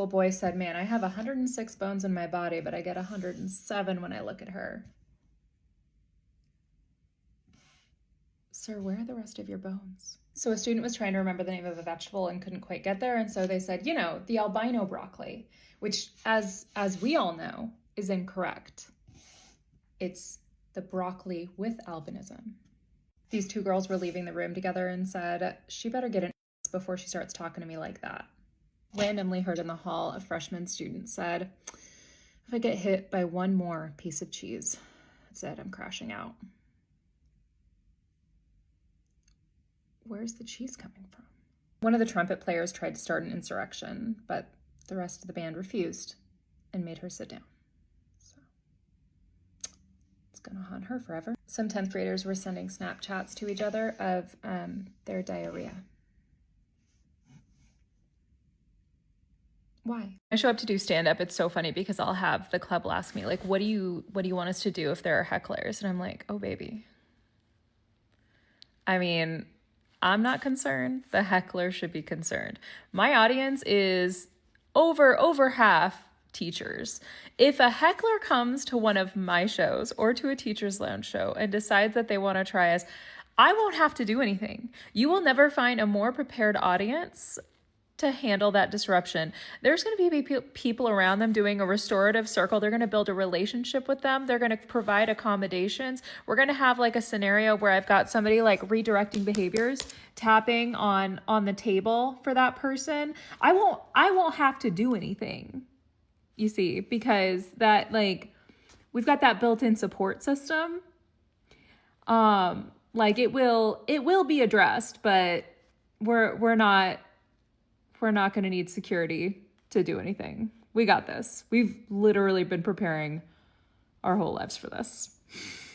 little boy said, man, I have 106 bones in my body, but I get 107 when I look at her. Sir, where are the rest of your bones? So a student was trying to remember the name of a vegetable and couldn't quite get there. And so they said, the albino broccoli, which as we all know is incorrect. It's the broccoli with albinism. These two girls were leaving the room together and said, she better get an ass before she starts talking to me like that. Randomly heard in the hall, a freshman student said, if I get hit by one more piece of cheese, that's it, I'm crashing out. Where's the cheese coming from? One of the trumpet players tried to start an insurrection, but the rest of the band refused and made her sit down. So it's gonna haunt her forever. Some 10th graders were sending Snapchats to each other of their diarrhea. Why? I show up to do stand-up, it's so funny because I'll have the club ask me, like, what do you want us to do if there are hecklers? And I'm like, oh, baby. I mean, I'm not concerned. The heckler should be concerned. My audience is over half teachers. If a heckler comes to one of my shows or to a Teachers Lounge show and decides that they want to try us, I won't have to do anything. You will never find a more prepared audience to handle that disruption. There's going to be people around them doing a restorative circle. They're going to build a relationship with them. They're going to provide accommodations. We're going to have like a scenario where I've got somebody like redirecting behaviors, tapping on the table for that person. I won't have to do anything, you see, because that, like, we've got that built-in support system. Like it will be addressed, but we're not going to need security to do anything. We got this. We've literally been preparing our whole lives for this.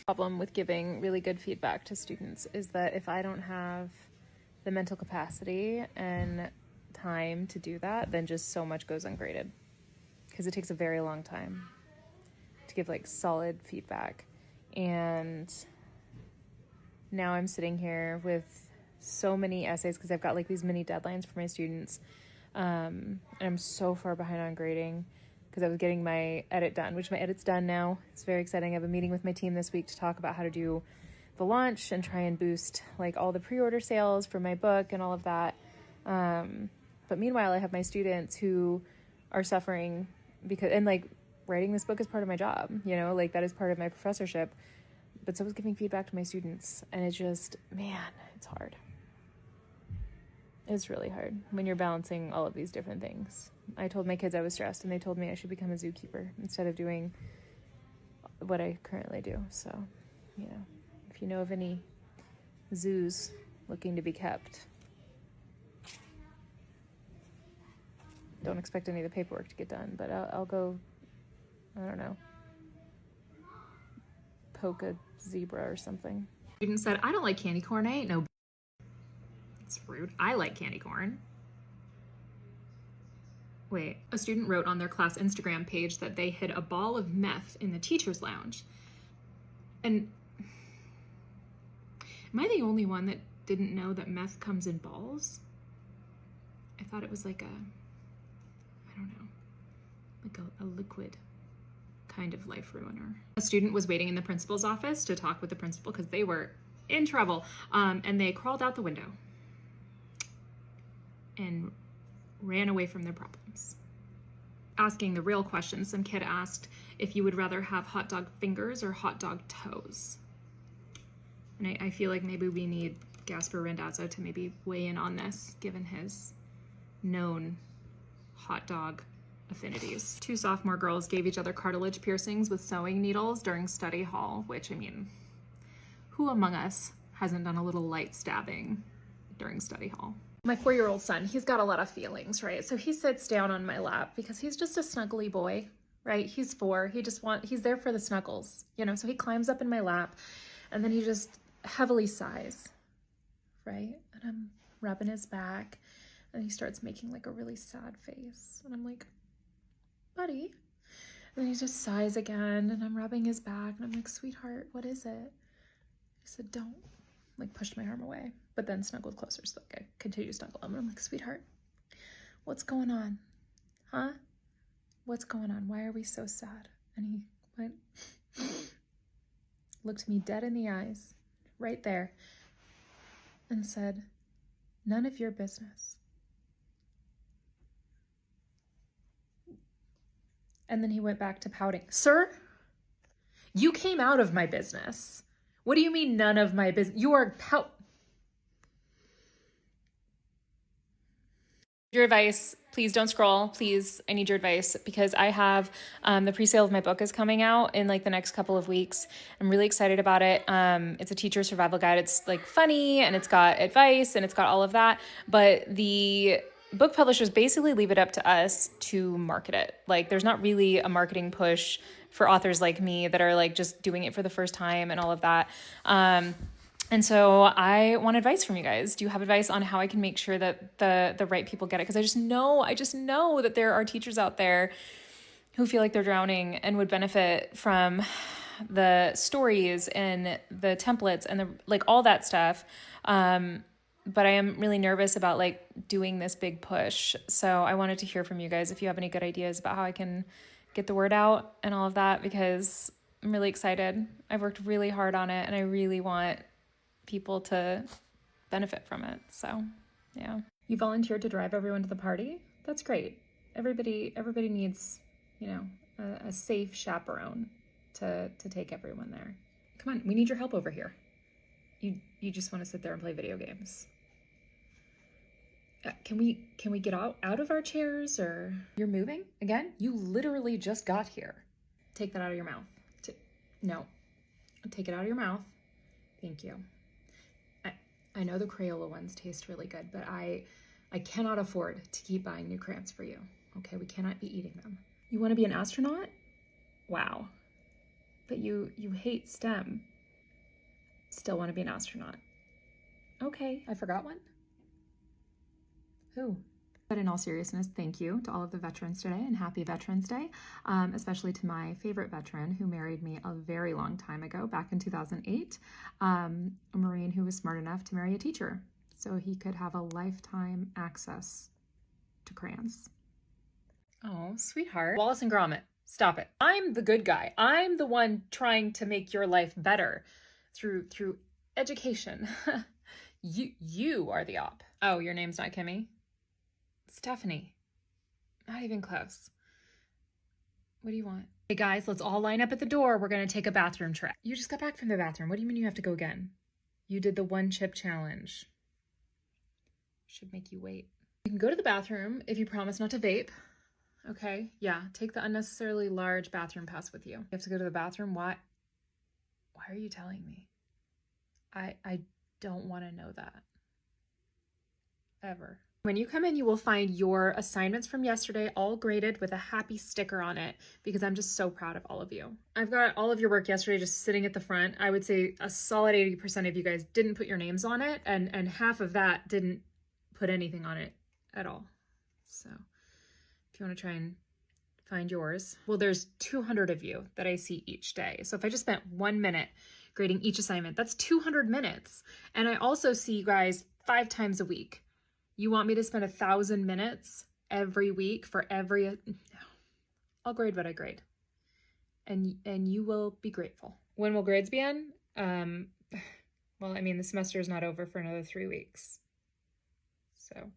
Problem with giving really good feedback to students is that if I don't have the mental capacity and time to do that, then just so much goes ungraded, because it takes a very long time to give like solid feedback. And now I'm sitting here with so many essays because I've got like these mini deadlines for my students. And I'm so far behind on grading because I was getting my edit done, which my edit's done now. It's very exciting. I have a meeting with my team this week to talk about how to do the launch and try and boost like all the pre-order sales for my book and all of that. But meanwhile, I have my students who are suffering because, and like writing this book is part of my job, like that is part of my professorship. But so is giving feedback to my students. And it's just, man, it's hard. It's really hard when you're balancing all of these different things. I told my kids I was stressed, and they told me I should become a zookeeper instead of doing what I currently do. So, if you know of any zoos looking to be kept, don't expect any of the paperwork to get done, but I'll go, I don't know, poke a zebra or something. Student said, I don't like candy corn. I ain't no. It's rude. I like candy corn. Wait, a student wrote on their class Instagram page that they hid a ball of meth in the teacher's lounge. And am I the only one that didn't know that meth comes in balls? I thought it was like a liquid kind of life ruiner. A student was waiting in the principal's office to talk with the principal because they were in trouble, and they crawled out the window and ran away from their problems. Asking the real question, some kid asked if you would rather have hot dog fingers or hot dog toes. And I feel like maybe we need Gasper Randazzo to maybe weigh in on this, given his known hot dog affinities. Two sophomore girls gave each other cartilage piercings with sewing needles during study hall, which, I mean, who among us hasn't done a little light stabbing during study hall? My 4-year-old son, he's got a lot of feelings, right? So he sits down on my lap because he's just a snuggly boy, right? He's 4, he's there for the snuggles, so he climbs up in my lap and then he just heavily sighs, right? And I'm rubbing his back and he starts making like a really sad face. And I'm like, buddy. And then he just sighs again and I'm rubbing his back and I'm like, sweetheart, what is it? He said, don't. Like pushed my arm away, but then snuggled closer. So like I continue to snuggle him and I'm like, sweetheart, what's going on? Huh? What's going on? Why are we so sad? And he went, looked me dead in the eyes, right there, and said, none of your business. And then he went back to pouting. Sir, you came out of my business. What do you mean none of my business? You are your advice. Please don't scroll. Please, I need your advice because I have the pre-sale of my book is coming out in like the next couple of weeks. I'm really excited about it. It's a teacher survival guide. It's like funny and it's got advice and it's got all of that. But the book publishers basically leave it up to us to market it. Like there's not really a marketing push for authors like me that are like just doing it for the first time and all of that. And so I want advice from you guys. Do you have advice on how I can make sure that the right people get it? Because I just know that there are teachers out there who feel like they're drowning and would benefit from the stories and the templates and the like all that stuff. But I am really nervous about like doing this big push. So I wanted to hear from you guys if you have any good ideas about how I can get the word out and all of that, because I'm really excited. I've worked really hard on it and I really want people to benefit from it. So yeah. You volunteered to drive everyone to the party? That's great. Everybody needs, you know, a safe chaperone to take everyone there. Come on, we need your help over here. You just want to sit there and play video games. Can we get out of our chairs, or you're moving again? You literally just got here. Take that out of your mouth. No, take it out of your mouth. Thank you. I know the Crayola ones taste really good, but I cannot afford to keep buying new crayons for you. Okay, we cannot be eating them. You want to be an astronaut? Wow. But you hate STEM. Still want to be an astronaut. Okay, I forgot one. Who? But in all seriousness, thank you to all of the veterans today, and happy Veterans Day, especially to my favorite veteran who married me a very long time ago, back in 2008, a Marine who was smart enough to marry a teacher so he could have a lifetime access to crayons. Oh, sweetheart. Wallace and Gromit, stop it. I'm the good guy. I'm the one trying to make your life better through education. You are the op. Oh, your name's not Kimmy? Stephanie. Not even close. What do you want? Hey guys, let's all line up at the door. We're gonna take a bathroom trip. You just got back from the bathroom. What do you mean you have to go again? You did the 1 chip challenge. Should make you wait. You can go to the bathroom if you promise not to vape. Okay, yeah, take the unnecessarily large bathroom pass with you. You have to go to the bathroom. Why are you telling me? I don't want to know that. Ever. When you come in, you will find your assignments from yesterday all graded with a happy sticker on it, because I'm just so proud of all of you. I've got all of your work yesterday just sitting at the front. I would say a solid 80% of you guys didn't put your names on it, and half of that didn't put anything on it at all. So if you want to try and find yours, well, there's 200 of you that I see each day. So if I just spent 1 minute grading each assignment, that's 200 minutes. And I also see you guys 5 times a week. You want me to spend 1,000 minutes every week for every... No. I'll grade what I grade. And you will be grateful. When will grades be in? Well, I mean, the semester is not over for another 3 weeks. So...